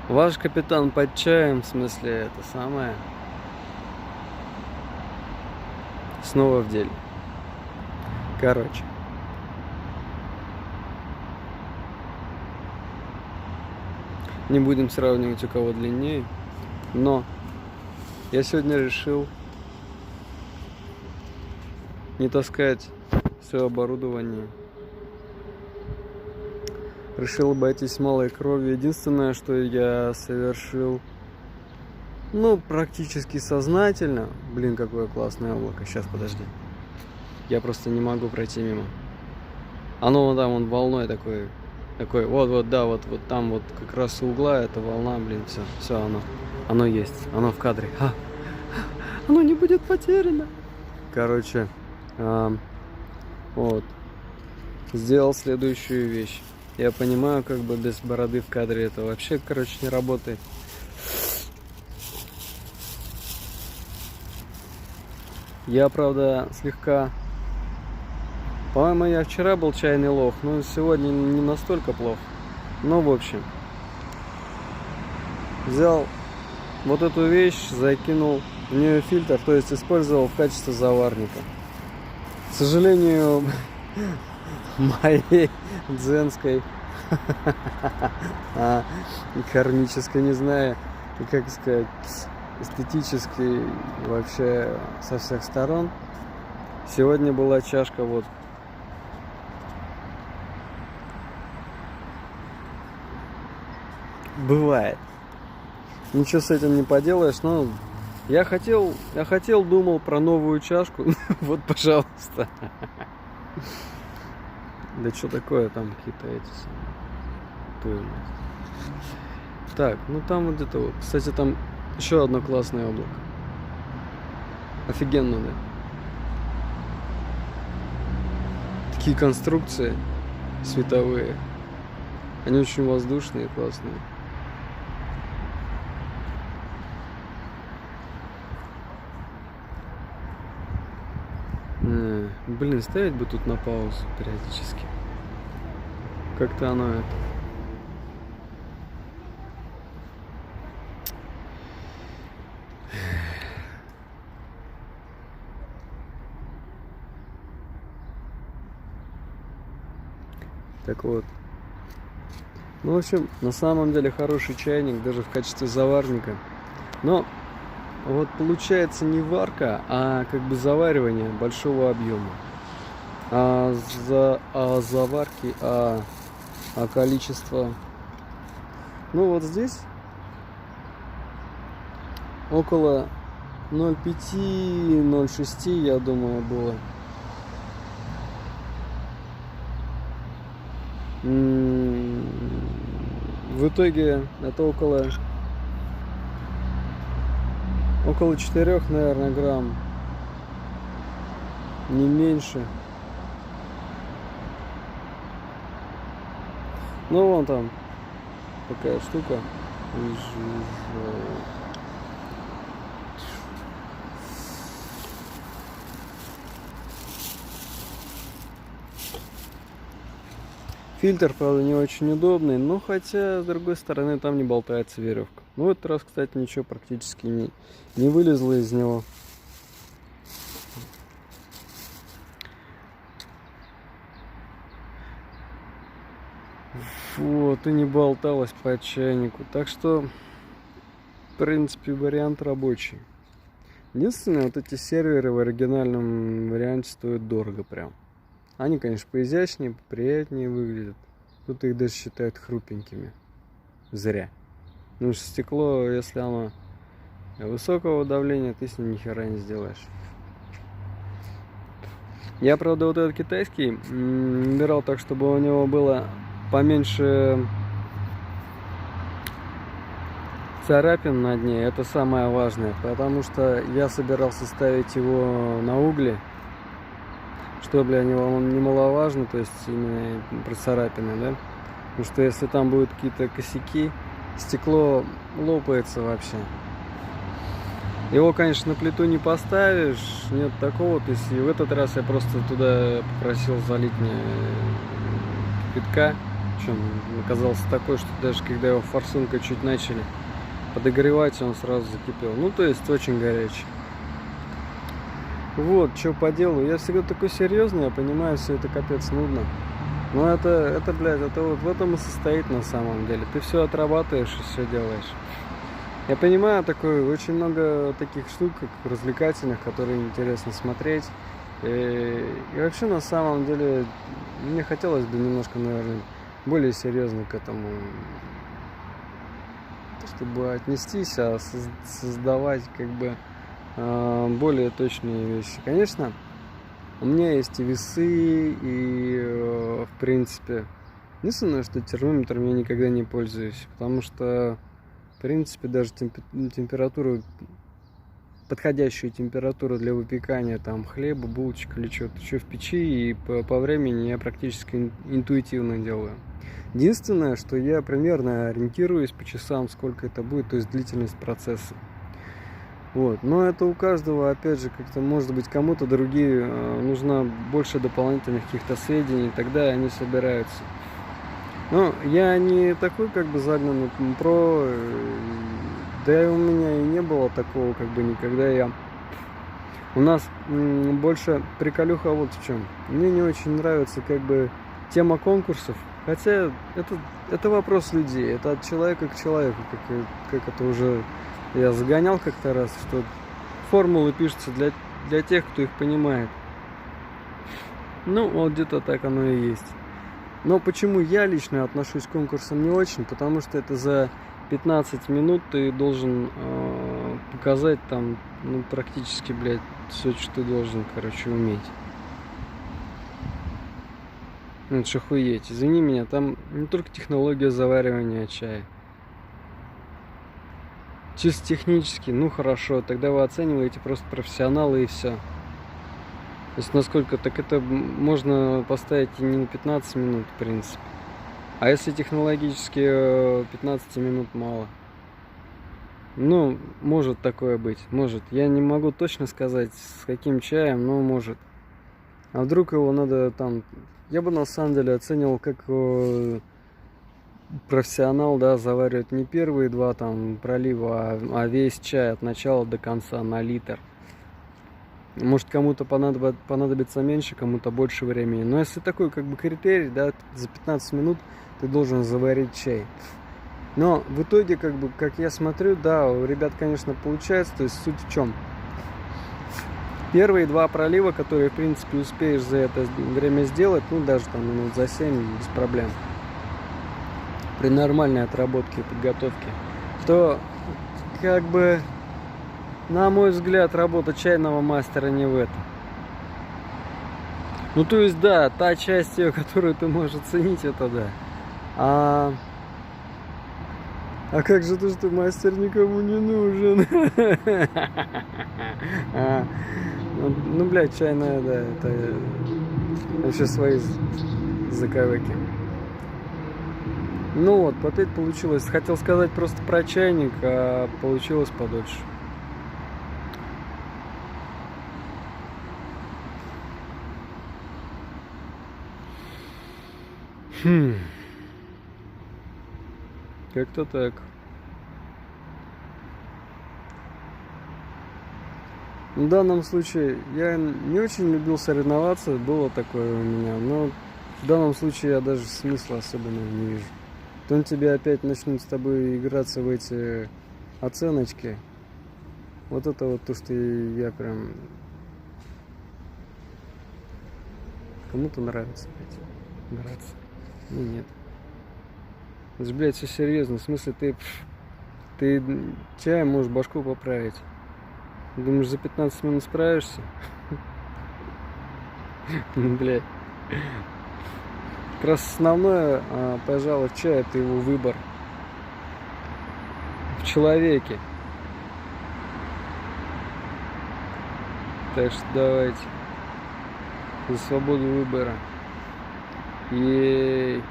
Ваш капитан под чаем, в смысле, это самое. Снова в деле. Короче. Не будем сравнивать, у кого длиннее. Но я сегодня решил не таскать все оборудование. Решил обойтись малой кровью. Единственное, что я совершил, практически сознательно. Блин, какое классное облако. Сейчас, подожди. Я просто не могу пройти мимо. Оно вот там, он волной такой, вот, да, вот там вот как раз у угла эта волна, блин, все, оно есть, оно в кадре. Оно не будет потеряно. Короче, вот, сделал следующую вещь. Я понимаю, как бы без бороды в кадре это вообще, короче, не работает. Я, правда, слегка... По-моему, я вчера был чайный лох, но сегодня не настолько плохо. Ну, в общем, взял вот эту вещь, закинул в нее фильтр, то есть использовал в качестве заварника. К сожалению, моей дзенской, кармической, не знаю, как сказать, эстетической, вообще со всех сторон. Сегодня была чашка вот. Бывает. Ничего с этим не поделаешь, но я хотел, думал про новую чашку. Вот, пожалуйста. Да что такое, там какие-то эти самые. Так, там вот где-то вот. Кстати, там еще одно классное облако. Офигенно, да? Такие конструкции световые. Они очень воздушные, классные. Блин, ставить бы тут на паузу периодически. Как-то оно это. Так вот. В общем, на самом деле хороший чайник, даже в качестве заварника. Но вот получается не варка, а как бы заваривание большого объема. Заварки, количество. Вот здесь около 0,5-0,6, я думаю, было. В итоге это около 4, наверное, грамм, не меньше. Вон там такая штука. Фильтр, правда, не очень удобный, но хотя, с другой стороны, там не болтается веревка. В этот раз, кстати, ничего практически не вылезло из него. Вот, и не болталось по чайнику. Так что, в принципе, вариант рабочий. Единственное, вот эти серверы в оригинальном варианте стоят дорого прям. Они, конечно, поизящнее, поприятнее выглядят. Тут их даже считают хрупенькими. Зря. Потому что стекло, если оно высокого давления, ты с ним ни хера не сделаешь. Я, правда, вот этот китайский выбирал так, чтобы у него было поменьше царапин на дне. Это самое важное. Потому что я собирался ставить его на угли. Что для него немаловажно, то есть именно про царапины, да? Потому что если там будут какие-то косяки, стекло лопается вообще. Его, конечно, на плиту не поставишь, нет такого. То есть и в этот раз я просто туда попросил залить мне кипятка. Причем оказался такой, что даже когда его форсункой чуть начали подогревать, он сразу закипел. Ну, то есть очень горячий. Вот, что по делу. Я всегда такой серьезный, я понимаю, все это капец нудно. Но блядь, это вот в этом и состоит на самом деле. Ты все отрабатываешь и все делаешь. Я понимаю, очень много таких штук, как развлекательных, которые интересно смотреть. И вообще, на самом деле, мне хотелось бы немножко, наверное, более серьезно к этому, чтобы отнестись, а создавать как бы более точные вещи. Конечно, у меня есть и весы, и в принципе, единственное, что термометром я никогда не пользуюсь, потому что в принципе даже температуру, подходящую температуру для выпекания там хлеба, булочек или что-то еще в печи, и по времени я практически интуитивно делаю. Единственное, что я примерно ориентируюсь по часам, сколько это будет, то есть длительность процесса. Вот. Но это у каждого, опять же, как-то, может быть, кому-то другие нужно больше дополнительных каких-то сведений, тогда они собираются. Но я не такой, как бы, загнанный про, да и у меня и не было такого, как бы, никогда У нас больше приколюха вот в чем. Мне не очень нравится, как бы, тема конкурсов, хотя это вопрос людей, это от человека к человеку, как это уже... Я загонял как-то раз, что формулы пишутся для тех, кто их понимает. Ну, вот где-то так оно и есть. Но почему я лично отношусь к конкурсам не очень? Потому что это за 15 минут ты должен показать там, ну, практически, блядь, все, что ты должен, короче, уметь. Ну, это ж охуеть. Извини меня, там не только технология заваривания чая. Чисто технически, ну хорошо, тогда вы оцениваете просто профессионалы и все. То есть насколько, так это можно поставить и не на 15 минут, в принципе. А если технологически 15 минут мало? Ну, может такое быть, может. Я не могу точно сказать, с каким чаем, но может. А вдруг его надо там... Я бы на самом деле оценивал как... профессионал, да, заваривает не первые 2 там пролива, а весь чай от начала до конца на литр. Может, кому-то понадобится меньше, кому-то больше времени. Но если такой, как бы, критерий, да, за 15 минут ты должен заварить чай. Но в итоге, как бы, как я смотрю, да, у ребят, конечно, получается. То есть суть в чем? Первые 2 пролива, которые, в принципе, успеешь за это время сделать, ну, даже там минут за 7 без проблем, при нормальной отработке и подготовке, то, как бы, на мой взгляд, работа чайного мастера не в этом. Ну, то есть, да, та часть ее, которую ты можешь оценить, это да. А как же то, что мастер никому не нужен? Ну, блядь, чайная, да, это вообще свои заковыки. Ну вот, опять получилось. Хотел сказать просто про чайник, а получилось подольше. Как-то так. В данном случае я не очень любил соревноваться, было такое у меня, но в данном случае я даже смысла особенного не вижу. Потом тебе опять начнут с тобой играться в эти оценочки. Вот это вот то, что я прям... Кому-то нравится, блядь. Нравится. Мне нет. Это же, блядь, все серьезно. В смысле, ты чаем можешь башку поправить. Думаешь, за 15 минут справишься? Блядь. Как раз основное, пожалуй, в чае — это его выбор в человеке. Так что давайте за свободу выбора. Ей.